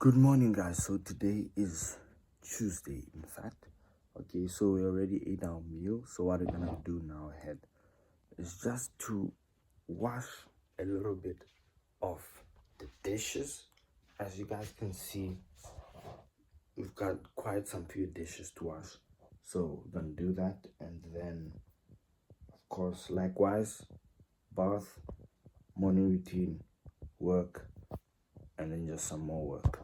Good morning, guys. So today is Tuesday, in fact. Okay, so we already ate our meal. So what we're gonna do now ahead is just to wash a little bit of the dishes. As you guys can see, we've got quite some few dishes to wash. So we're gonna do that, and then of course, likewise, bath, morning routine, work, and then just some more work,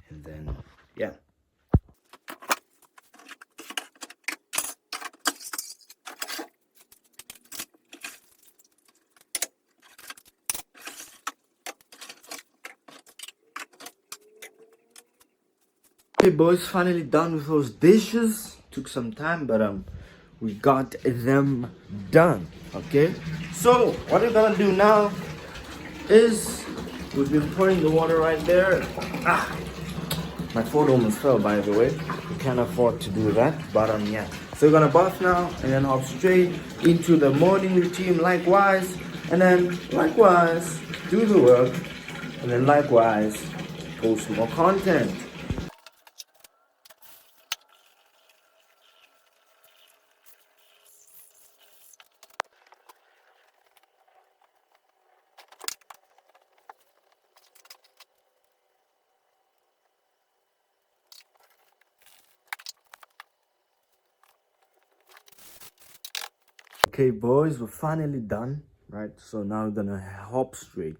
and then yeah. Okay, boys, finally done with those dishes. Took some time, but we got them done. Okay, so what we're gonna do now is we've been pouring the water right there. My phone almost fell, by the way. We can't afford to do that, but yeah. So we're gonna bath now and then hop straight into the morning routine likewise, and then likewise do the work, and then likewise post more content. Okay, boys, we're finally done, right? So now we're gonna hop straight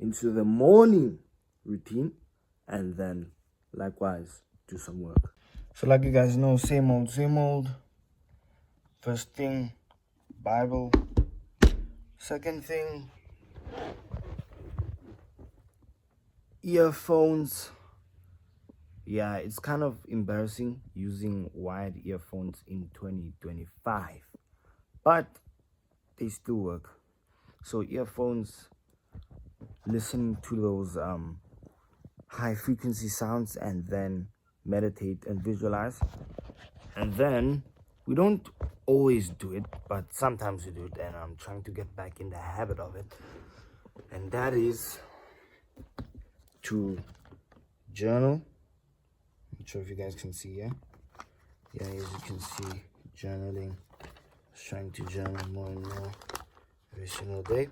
into the morning routine and then likewise do some work. So like you guys know, same old, same old. First thing, Bible. Second thing, earphones. Yeah, it's kind of embarrassing using wired earphones in 2025, but they still work. So earphones, listen to those high frequency sounds and then meditate and visualize. And then we don't always do it, but sometimes we do it, and I'm trying to get back in the habit of it. And that is to journal. Not sure if you guys can see, yeah, as you can see, journaling. Just trying to journal more and more every single day.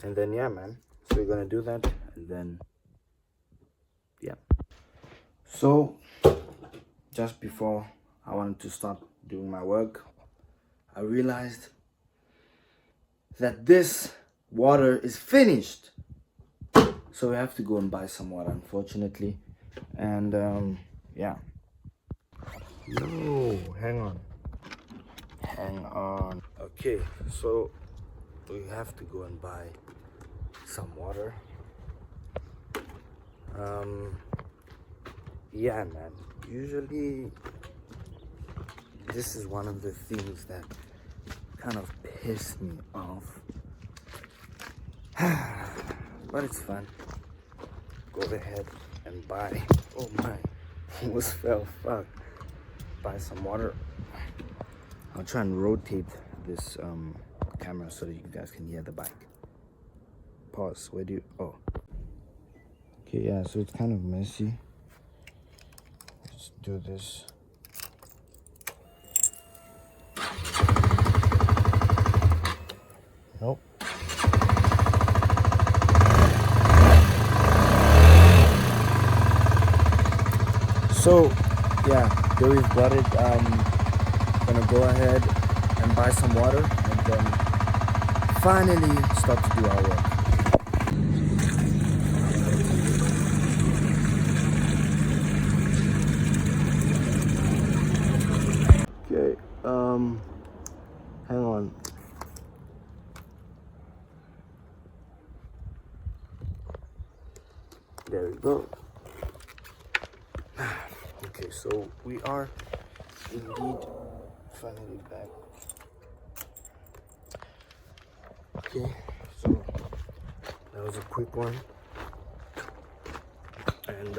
And then yeah, man, so we're gonna do that, and then yeah. So just before I wanted to start doing my work, I realized that this water is finished, so we have to go and buy some water, unfortunately. And yeah. No, hang on. Okay, so we have to go and buy some water. Yeah, man, usually this is one of the things that kind of piss me off. But it's fun. Go ahead and buy. Oh my, almost fell. Fuck. Buy some water. I'll try and rotate this camera so that you guys can hear the bike. Pause. Where do you? Oh. Okay, yeah. So it's kind of messy. Let's do this. Nope. So yeah, there we've got it. Gonna go ahead and buy some water and then finally start to do our work. Okay, hang on. There we go. Okay, so we are indeed finally back. Okay, so that was a quick one. And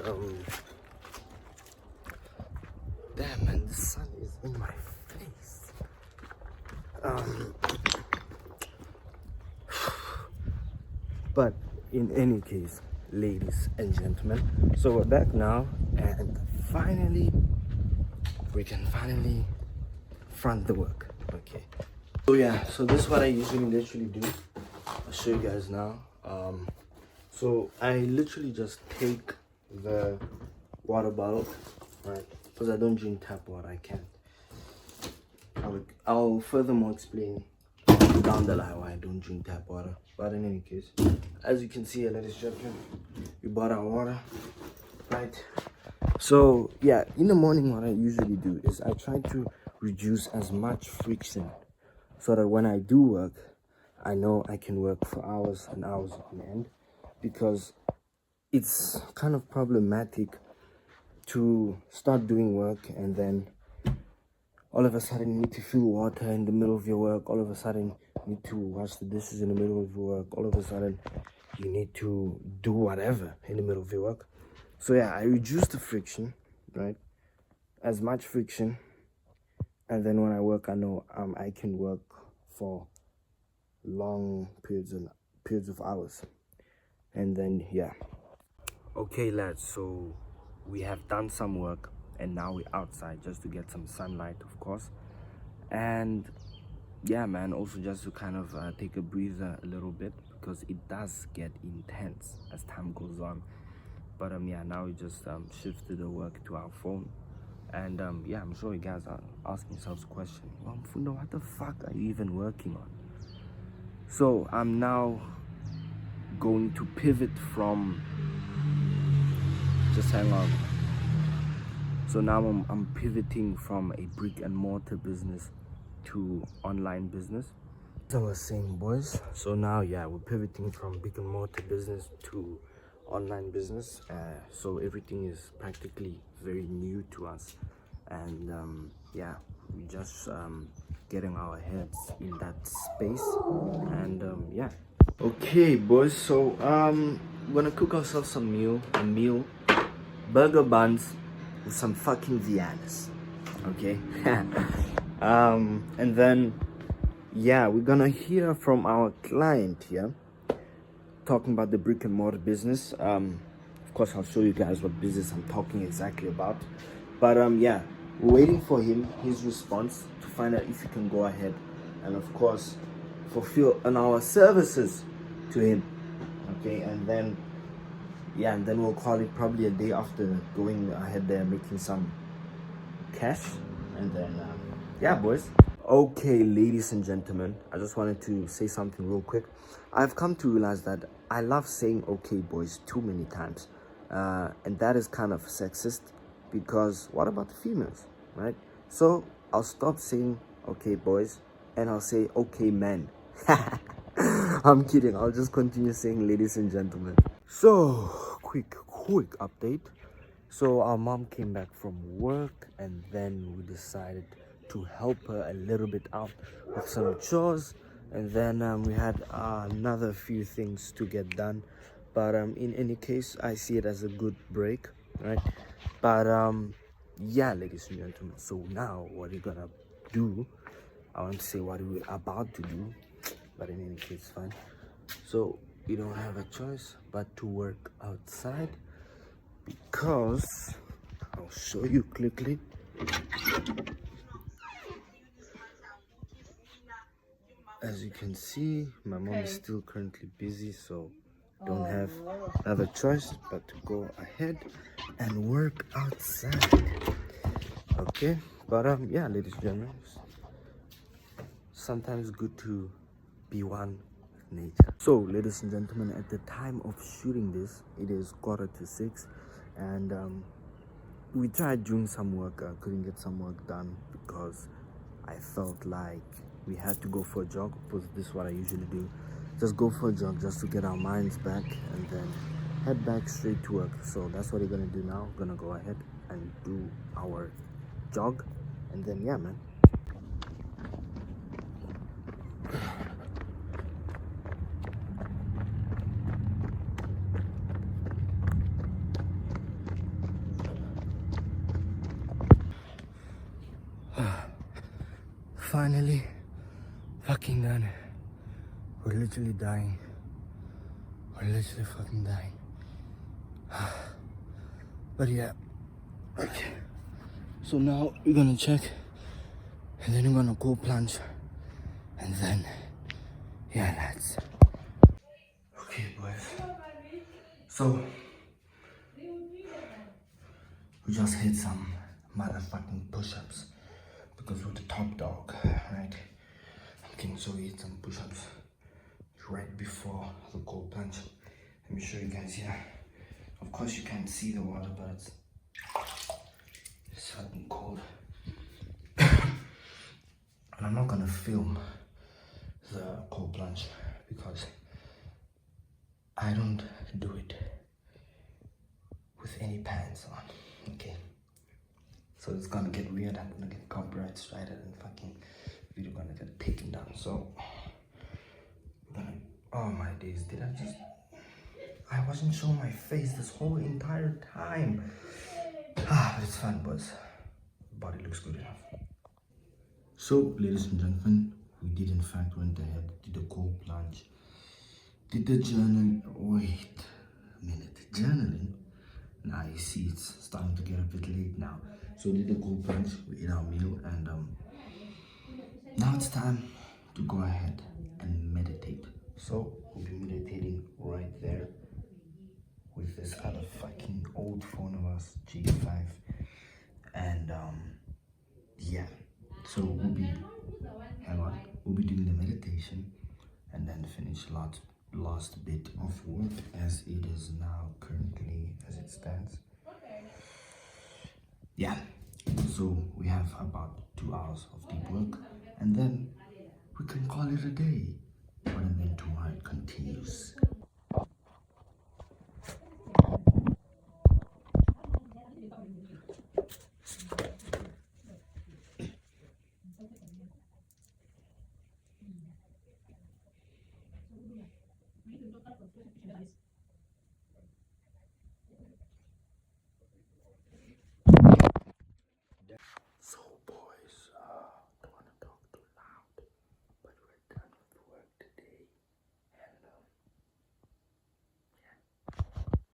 damn, man, the sun is in my face. But in any case, ladies and gentlemen. So we're back now, and finally we can finally front the work. Okay, so yeah, so this is what I usually literally do. I'll show you guys now. So I literally just take the water bottle, right? Because I don't drink tap water, I can't. I'll furthermore explain down the line why I don't drink tap water. But in any case, as you can see here, ladies and gentlemen, we bought our water, right? So yeah, in the morning what I usually do is I try to reduce as much friction so that when I do work, I know I can work for hours and hours on end, because it's kind of problematic to start doing work and then all of a sudden you need to fill water in the middle of your work. All of a sudden you need to wash the dishes in the middle of your work. All of a sudden you need to do whatever in the middle of your work. So yeah, I reduce the friction, right? As much friction, and then when I work, I know I can work for long periods of hours. And then yeah. Okay lads, so we have done some work and now we're outside just to get some sunlight, of course. And yeah man, also just to kind of take a breather a little bit, because it does get intense as time goes on. But yeah, now we just shifted the work to our phone. And yeah, I'm sure you guys are asking yourselves the question, well, Mfundo, what the fuck are you even working on? So I'm now going to pivot from, just hang on. So now I'm pivoting from a brick and mortar business to online business. As I was saying, boys, so now yeah, we're pivoting from brick and mortar business to online business. So everything is practically very new to us, and yeah, we just getting our heads in that space. And yeah, okay boys, so we're gonna cook ourselves a meal, burger buns with some fucking Viennas, okay? And then yeah, we're gonna hear from our client here talking about the brick and mortar business. Of course I'll show you guys what business I'm talking exactly about. But yeah, we're waiting for his response to find out if he can go ahead and of course fulfill on our services to him. Okay, and then yeah, and then we'll call it probably a day after going ahead there, making some cash. And then yeah boys. Okay ladies and gentlemen, I just wanted to say something real quick. I've come to realize that I love saying okay boys too many times, and that is kind of sexist, because what about the females, right? So I'll stop saying okay boys and I'll say okay men. I'm kidding, I'll just continue saying ladies and gentlemen. So quick update. So our mom came back from work and then we decided to help her a little bit out with some chores, and then we had another few things to get done. But in any case, I see it as a good break, right? But yeah ladies and gentlemen, so now what we're gonna do, I want to say what we're about to do, but in any case fine. So you don't have a choice but to work outside, because I'll show you quickly. As you can see, my mom is still currently busy, so don't have another choice but to go ahead and work outside. Okay, but yeah ladies and gentlemen, sometimes good to be one with nature. So ladies and gentlemen, at the time of shooting this, it is 5:45, and we tried doing some work, couldn't get some work done because I felt like we had to go for a jog, because this is what I usually do, just go for a jog just to get our minds back and then head back straight to work. So that's what we're gonna do now. We're gonna go ahead and do our jog, and then yeah man. Finally fucking done. We're literally dying. We're literally fucking dying. But yeah, okay. So now we're gonna check, and then we're gonna go plunge, and then yeah, lads. Okay, boys. So we just hit some motherfucking push-ups because we're the top dog, right? Okay, so we hit some push-ups right before the cold plunge. Let me show you guys here. Of course you can't see the water, but it's fucking cold. And I'm not gonna film the cold plunge because I don't do it with any pants on, okay? So it's gonna get weird. I'm gonna get copyright striked and fucking video gonna get taken down. So we're gonna, oh my days, I wasn't showing my face this whole entire time. But it's fun, boys. Body looks good enough. So, ladies and gentlemen, we did in fact went ahead, did a cold plunge, did the journal. Wait a minute, journaling. Now you see it's starting to get a bit late now. So we did a cold plunge, we ate our meal, and now it's time to go ahead and meditate. So we'll be meditating right there with this other fucking old phone of ours, G5, and yeah. So we'll be, hang on, we'll be doing the meditation and then finish last bit of work as it is now currently as it stands. Yeah, so we have about 2 hours of deep work and then we can call it a day. But then tomorrow it continues.